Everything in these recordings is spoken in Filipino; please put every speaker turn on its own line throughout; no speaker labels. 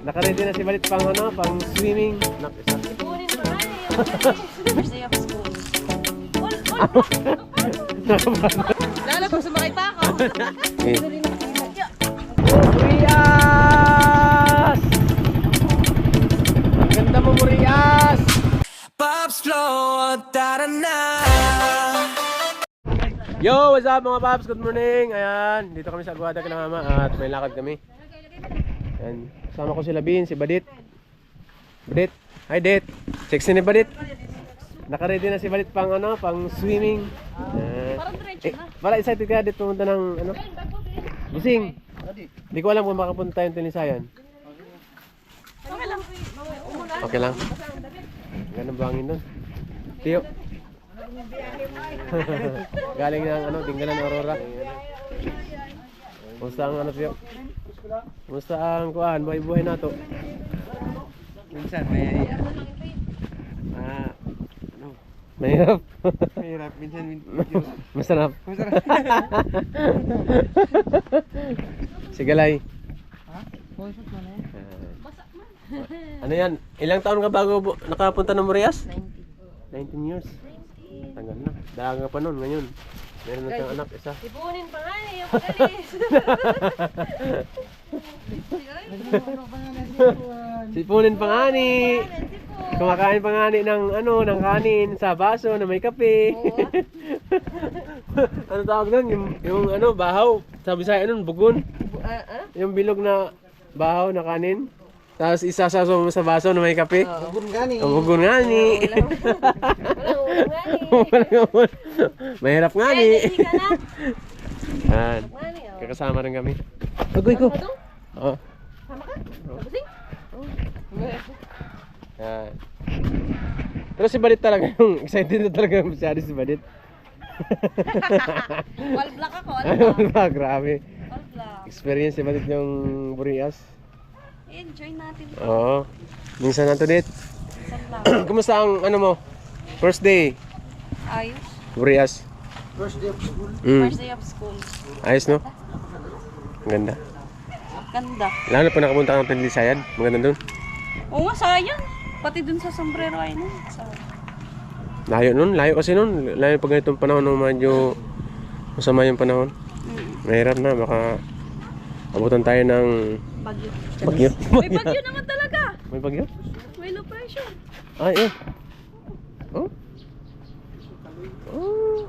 Naka-ready na si Balit pang ano, pang swimming.
Ipunin pa nga eh. First day of school. Lalo pag sumakay pa ako.
Murias! Ang ganda mo, Murias!
Pops flow, na.
Yo, what's up mga paps? Good morning! Ayan, dito kami sa Aguada kay Mama at may lakad kami. Ayan, kasama ko sila Bin, si Badit. Badit, hi Dit! Sexy ni Badit. Naka-ready na si Badit pang ano, pang swimming.
Parang diretso na.
Para excited ka Dit pumunta ng ano? Busing! Hindi ko alam kung makapunta yung Tinisayan.
Okay lang.
Okay lang. Ganun bangin doon. Tiyo. Galing ng ano, Tinggalan Aurora. Kumusta ang ano Tiyo? Kumusta ang kuan, buhay-buhay nato?
Minsan may
Ano? Mahirap.
mahirap, minsan
Masarap.
masarap.
Sigalay.
Ha? Boses mo na yan.
Ano yan? Ilang taon ka bago nakapunta ng Morias? 19 years. Tagal na. Daga pa nun ngayon. Meron na siyang anak, isa.
Ipunin pa nga eh. Yung pagalis.
Sipunin pangani. Kumakain pangani ng ano, ng kanin sa baso na may kape. Ano tawag nun? Yung ano, bahaw. Sa Bisaya nun, bugon. Yung bilog na bahaw na kanin. Tapos isasasaw mo sa baso na may kape.
Bugun gani.
Ang bugon nga ni. Mahirap nga ni.
Hindi ka na.
Yan.
Mani oh.
Kakasama rin kami. Agoy ko. Oo.
Sama ka? Tapusing?
Yan. Pero si Badit talaga yung excited na talaga masyado si Badit.
All black ako. All black.
Grabe.
All black.
Experience si Badit yung Burias.
Enjoy natin.
Oo. Minsan na to dit.
Isang lang.
Kumusta ang ano mo? First day,
Ayos.
Burias.
First day of school.
First day of school.
Ayos no? Ang ganda.
Ganda.
Lalo pa nakapunta ka ng Tinisayan. Maganda dun.
Oo nga, sayang. Pati dun sa Sombrero Island. Sayang.
Layo nun. Layo kasi nun. Layo pag ganitong panahon nung medyo masama yung panahon. Mahirap na. Baka abutan tayo ng
Bagyo.
bagyo.
May bagyo naman talaga.
May bagyo?
May low pressure.
Ay, eh. Oh? Oh.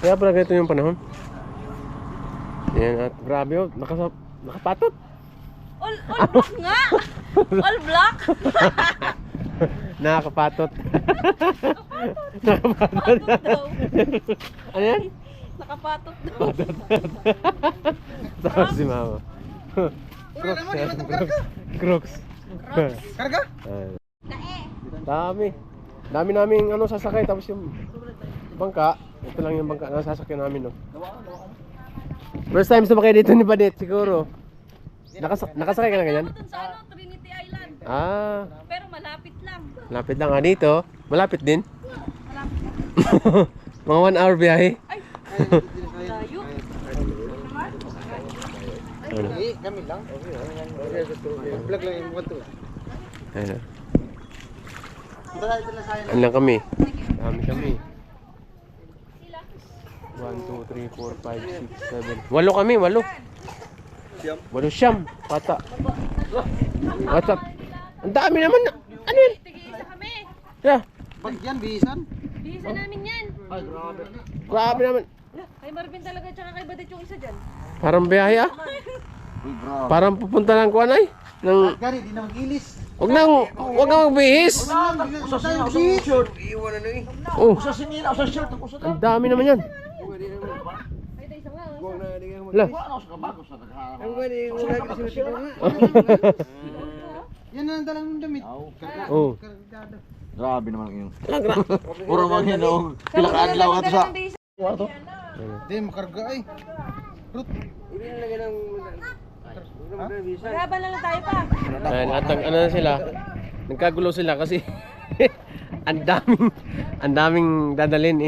Kaya pala ganito yung panahon. Yan at grabe oh. Nakapatot.
All black nga. All black.
Nakakapatot.
Nakapatot daw.
Ano yan?
Nakapatot daw.
Tapos si mama. Crocs yan. Crocs.
Karga?
Dami. Dami naming ano sasakay tapos yung bangka. Ito lang yung bangka na sasakyan namin no. First time sumakay dito ni Badit siguro. Nakasakay ka na ganyan?
Dun sa ano, Trinity Island.
Ah,
Pero malapit lang.
lapit lang dito. Malapit din.
Malapit lang.
Mga 1 hour biyahe.
Ay, layo.
Ano?
Eh, kami lang. Vlog lang yung buwan to.
Ayun.
Ito na sayang.
Ano lang kami? Dami kami. 1, 2, 3, 4, 5, 6, 7. 8 kami, 8. 8 siyam. Pata. Pata. Ang dami naman. Ano yan?
Tig-isa kami.
Yeah.
Pag yan, bihisan.
Bisa namin yan.
Ay, grabe.
Grabe naman.
Kay Marvin talaga tsaka kay Badit yung isa dyan.
Parang biyahe ah.
Uy, grabe.
Parang pupunta ng kuanay. Ng...
Gani, di na mag-ilis.
Huwag na magbihis.
Usa sa shirt. Iwan na ni.
Oh,
Usa sa nila, usa shirt, usa
ang dami naman yan.
Ay, tayo isa nga.
Hala.
Ano sa kabako sa naghaharap? Yan na ang dalang ng damit.
Oh.
Kargado. Grabe naman yung.
Hala,
Puro mga hinong. Pila ka adlaw ato sa.
Wato.
Di makarga ay. Rut.
Maghaban na lang tayo pa.
Ayan, at ano na sila. Nagkagulo sila kasi ang daming dadalhin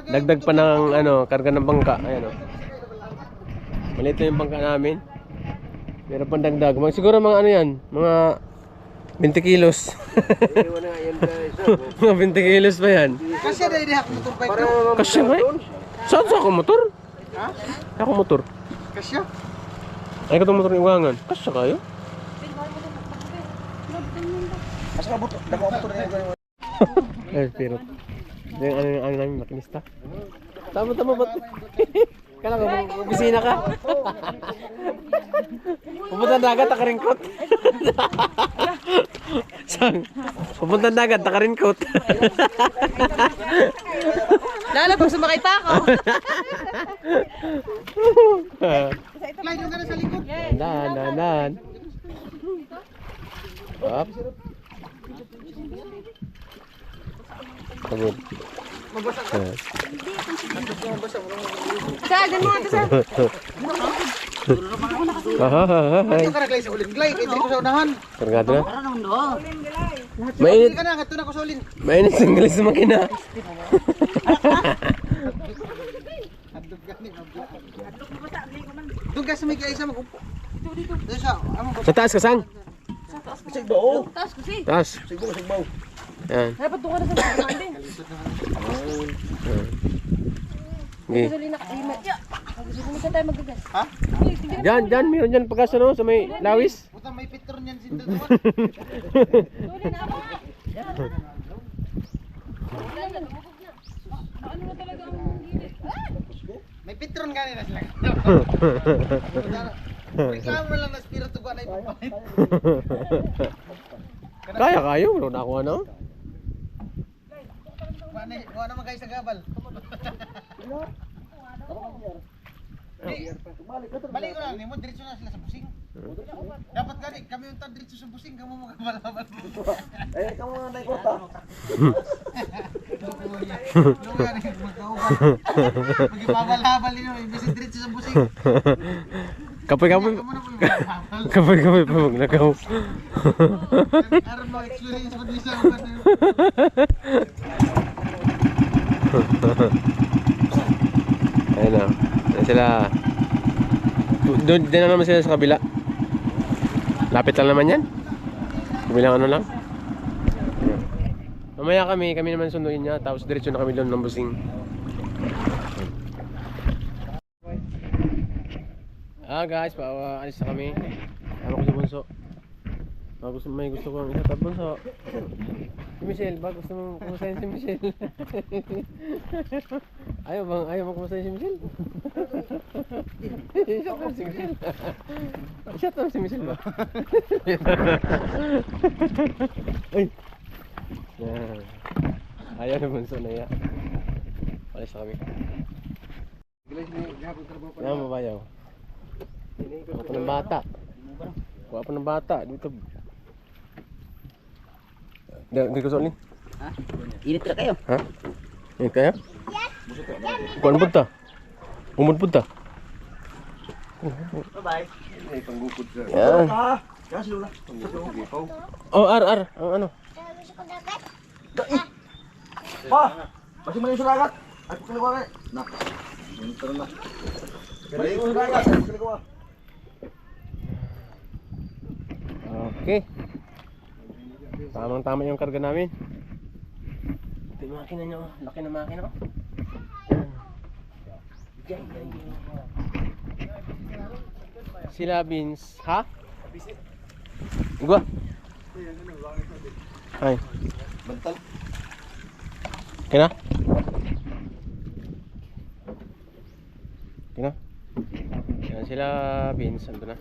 dagdag pa ng ano, karga ng bangka. Ayan oh. Maliit na yung bangka namin. Meron pang dagdag. Siguro mga ano yan, mga 20 kilos. Mga 20 kilos pa yan.
Kasi na ini ako motor bike.
Kasya nga eh. Saan sa ako motor?
Ha?
Ako motor.
Kasya?
Ay ka itong motor ng iwangan. Kasya kayo?
Asa ka motor? Dako ang motor na.
Ay, pero yung ano namin, makinista. Tama ba't? Kala ko, opisina ka. Pupunta dagat, nakaringkot. Sang, pupunta dagat, nakaringkot.
Lalo pag sumakay pa ako.
Slide ka na sa likod.
Dahan. Up. Pagod.
Mabasa ka.
Sa, dyan mo ito sa.
Ito ka naglay sa ulin. Glay, hindi ko sa unahan.
Kargado na.
Parang naman doon.
Hindi
Mainit.
ka na, kato na ko sa ulin.
Mainit sa Ingles sa makina.
Doon ka sa may kaisa mag-upo. Doon sa, among
Sa taas ka, Sang.
sigbaw.
Taas ko si.
Taas.
Sigbaw.
Yan.
Dapat doon ka na sa mga din.
Okay.
Gasolina ka. Gasolina ka tayo magagas.
Ha?
Diyan, meron dyan pagkas ano, sa may lawis.
Puta may pitron yan si Dalawan.
Suli na ako. Ano na talaga ang gilid?
May pitron kanina sila. Reklamo lang na spirito ba na ipapalit.
Kaya kayo, wala na ako ano.
Buwan naman kayo sa gabal. Balik ko lang, mo diretso na sila sa busing. Dapat gani, kami yung diretso sa busing, kamu mga balabal. Eh, kamu nga naikota. Lugan, magkauban. Mag-ipabalabal nyo, imbis diretso sa busing.
Kapoy.
Kamu na po yung balabal.
Kapoy pa maglakaw.
Aron mo, experience mo din siya.
Ayun na. Ayun sila. Doon din na naman sila sa kabila. Lapit lang naman yan. Kabilang ano lang. Ayun. Mamaya kami naman sunduin niya. Tapos diretso na kami doon ng busing. Guys, alis na kami. Tama ko si Bunso. May gusto kong isa tab Bunso. Si Michelle, ba gusto mong kumustahin si Michelle? Ayaw mo kumustahin si Michelle? Shut up si Michelle. Shut up si Michelle ba? Ay! Yan. Ayaw na Bunso na ya. Alis na kami. Yan mabayaw. Kuha pa ng bata. Kuha pa ng bata. Dito. Hindi ko solin.
Ha? Init na kayo.
Ha? Init kayo? Kuha ng punta. Umod punta.
Bye-bye.
Yan. Oh, ar. Ang ano?
Pa! Masih mali yung suragat. Ay, pagkaliwa ka eh. Nak. Tara na. Mali yung suragat. Ay, pagkaliwa.
Okay. Tamang-tama yung karga namin. Ito yung makina nyo. Laki na makina ko. Yan. Sila Beans. Ha? Igwa. Ay.
Bantal.
Kena? Kena? Yan sila Beans. Ando na.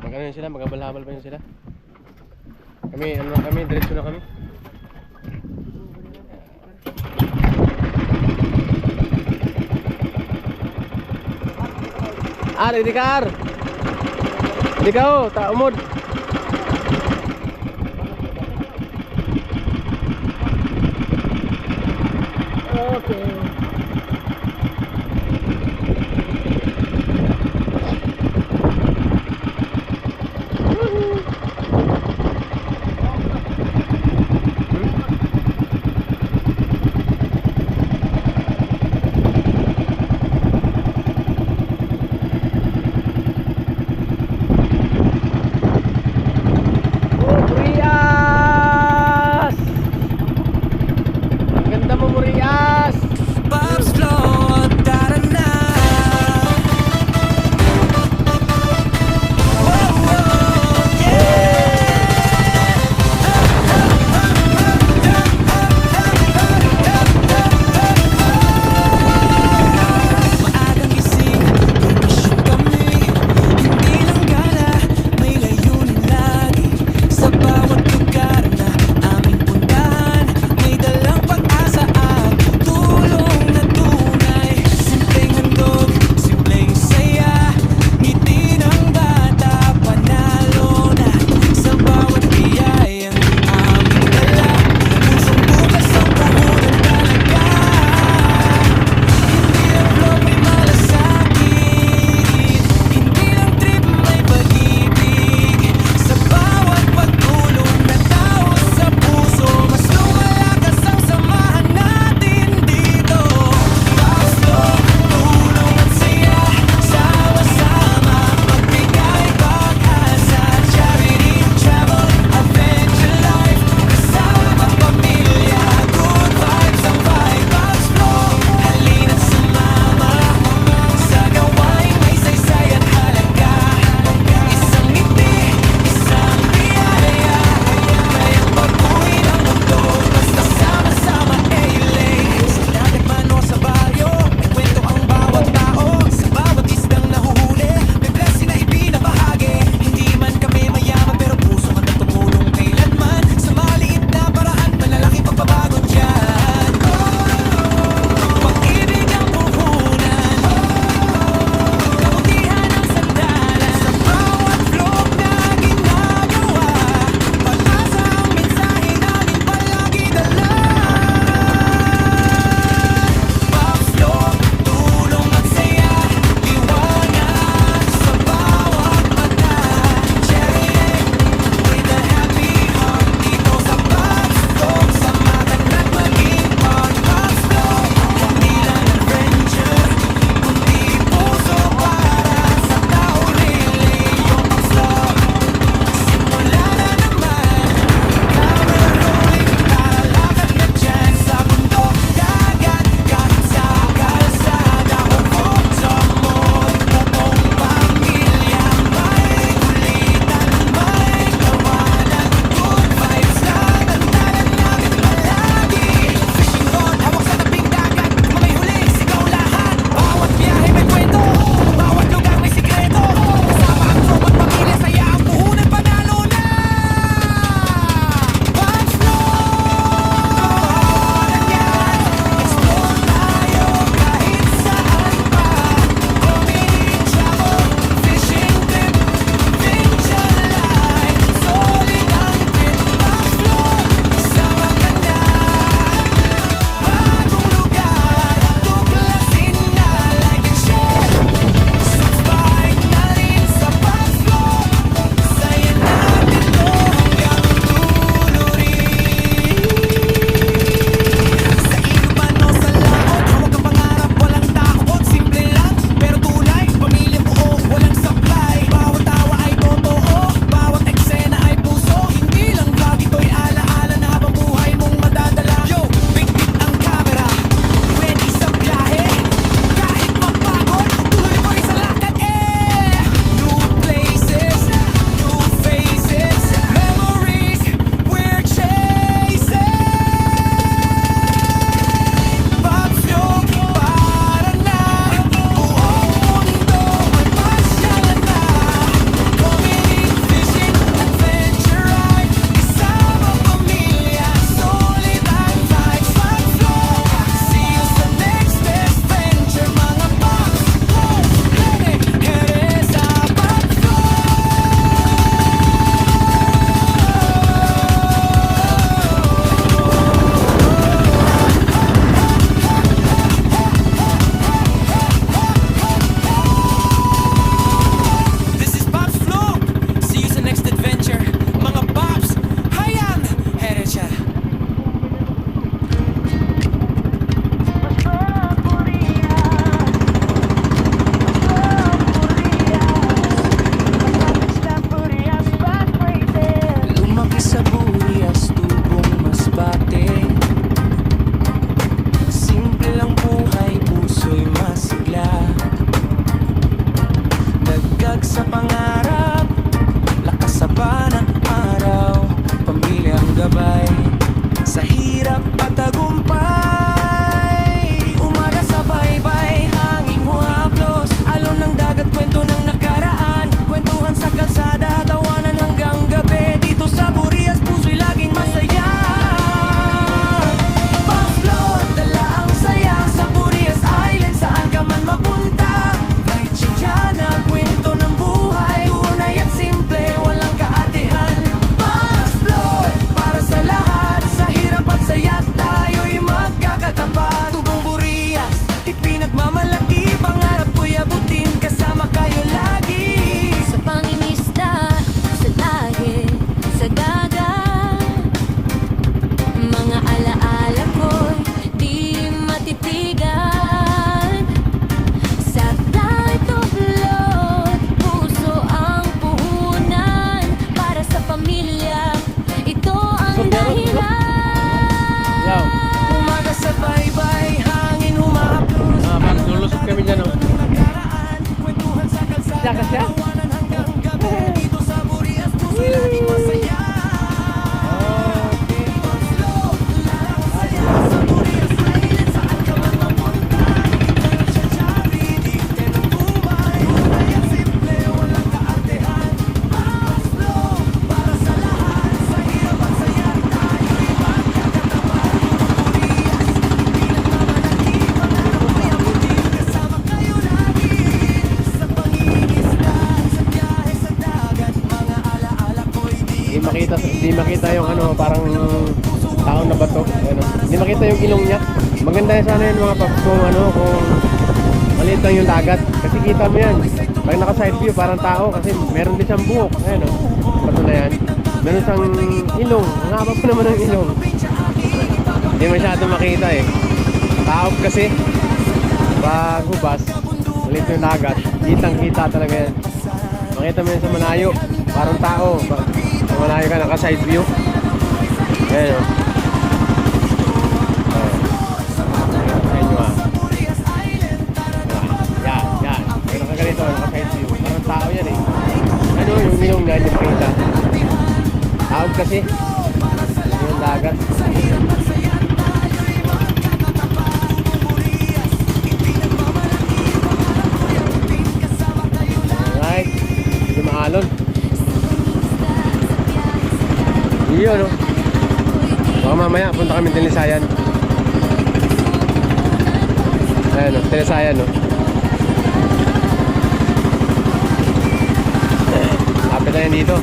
Mag-ano yun sila? Mag-abal-habal pa yun sila? Kami, diretso na kami. Dikar! Dikaw, umod! Okay.
sa pangarap, lakas sa banang araw, pamilyang gabay sa hirap at tagumpay. Umaga sa baybay, hanging huhaplos, alon ng dagat, kwento ng nakaraan, kwentuhan sa kalsada, tawanan hanggang gabi. Dito sa Burias, puso'y laging masaya. Pag-float, dala ang saya sa Burias Island, saan ka man mapunta. Kahit siya na kwento ng buhay, tunay at simple, walang kaatihan. Pag-float, para sa lahat, sa hirap at saya, tayo'y magkakatapat. Tubong Burias, ipinagmamalaki, pangarap ko'y abutin, kasama kayo lagi.
Sa pangingisda, sa lahi, sa dagat, mga alaala ko'y di matitigan. Sa flight of load, puso ang puhunan, para sa pamilya, ito ang dahilan.
Yaw.
Umaga sa baybay, hangin humahaplos,
Parang lulusot kami dyan, oh.
nakaraan, kwentuhan sa kalsada,
Siya, kasya?
tawanan hanggang gabi. Dito sa Burias, puso'y laging masaya. Pag-float, lalang saya sa Burias Island, saan ka man mapunta. Sa Chavi, dito ng Dubai, tunay at simple, walang kaartehan. Pag-float, para sa lahat, sa hirap at saya, tayo'y magkakatapat. Burias, pinagmamalaki, pangarap ko'y abutin, kasama kayo lagi. Sa pangingisda, sa biyahe sa dagat, mga alaala ko'y
Di makita yung ano, parang taon na bato. Ano. Hindi makita yung ilong niya. Maganda yan sana yun mga paps kung ano, kung maliit lang yung dagat. Kasi kita mo yan. Pag naka side view, parang tao kasi meron din siyang buhok. Ayan o, bato na yan. Meron siyang ilong. Ang haba pa naman ng ilong. Hindi masyado makita eh. Taob kasi. Pag hubas, maliit yung dagat. Kitang kita talaga yan. Makita mo yan sa malayo. Parang tao. Sa malayo ka, naka side view. Ayan o. Ayan nyo ah. Yan, yan. Pag nakaganito, naka side view. Parang tao yan eh. Ano yung ilong nga, hindi makita. Taob kasi. Yung dagat. Alright. Hindi maalon. Iyon, no? Baka mamaya, punta kami Tilisayan. Ayan, no? Tilisayan, no? Kapit na yan dito.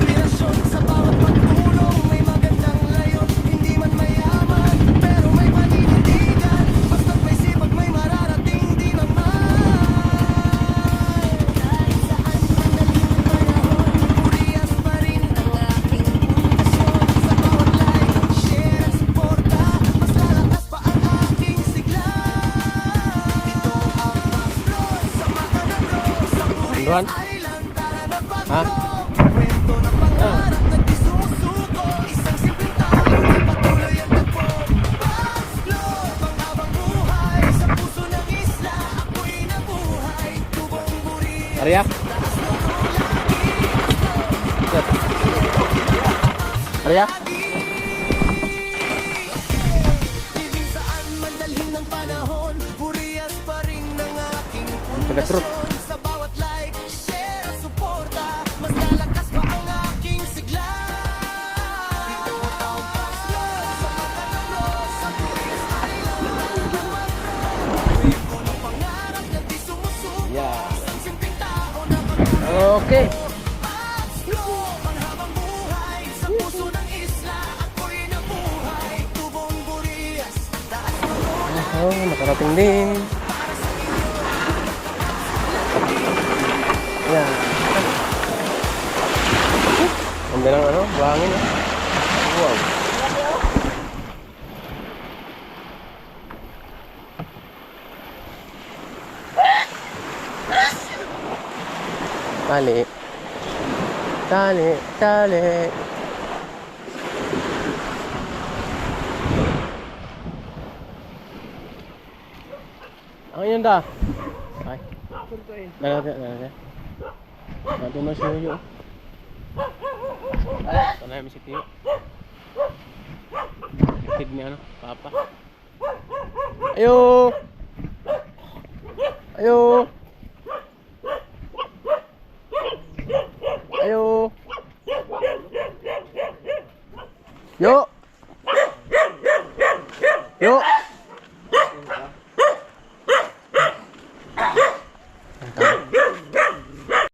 sa bawat pagtulong, may magandang layon. Hindi man mayaman, pero may paninindigan. Basta't may sipag, may mararating din naman. Kahit saan man daling panahon, Burias pa rin ang aking pundasyon. Sa bawat like, share at suporta, mas lalakas pa ang aking sigla. Ito ang pag-float, samahan ng Diyos sa Burias
Duan?
Island. Tara na
Ha?
kwento ng pangarap na di sumusuko. Isang simpleng tao, patuloy ang tagpo. Pag-float, panghabang buhay sa puso ng isla, ako'y nabuhay. Tubong Burias,
Arya? Arya?
living saan man dalhin ng panahon. Burias pa rin ang aking
Taga-truck.
pundasyon. Sa bawat like, share at suporta, mas lalakas pa ang aking sigla. Ito ang pag-float, samahan ng Diyos sa Burias Island. Kwento ng pangarap na di sumusuko.
Yeah.
Isang simpleng tao na
Okay.
pag-float, panghabang buhay sa puso ng isla, ako'y nabuhay. Tubong Burias, taas mo
Oh, nakarating din. Yan. Ang ganda ng ano, buhangin eh. Wow. Tali. Tali, tali. Ang yun da. Ay. Dalaga. Natin na si Yoyo. Ito na yung si Tiyo. Tig ni ano, Papa. Ayo! Ayo! Ayo! Yo! Yo!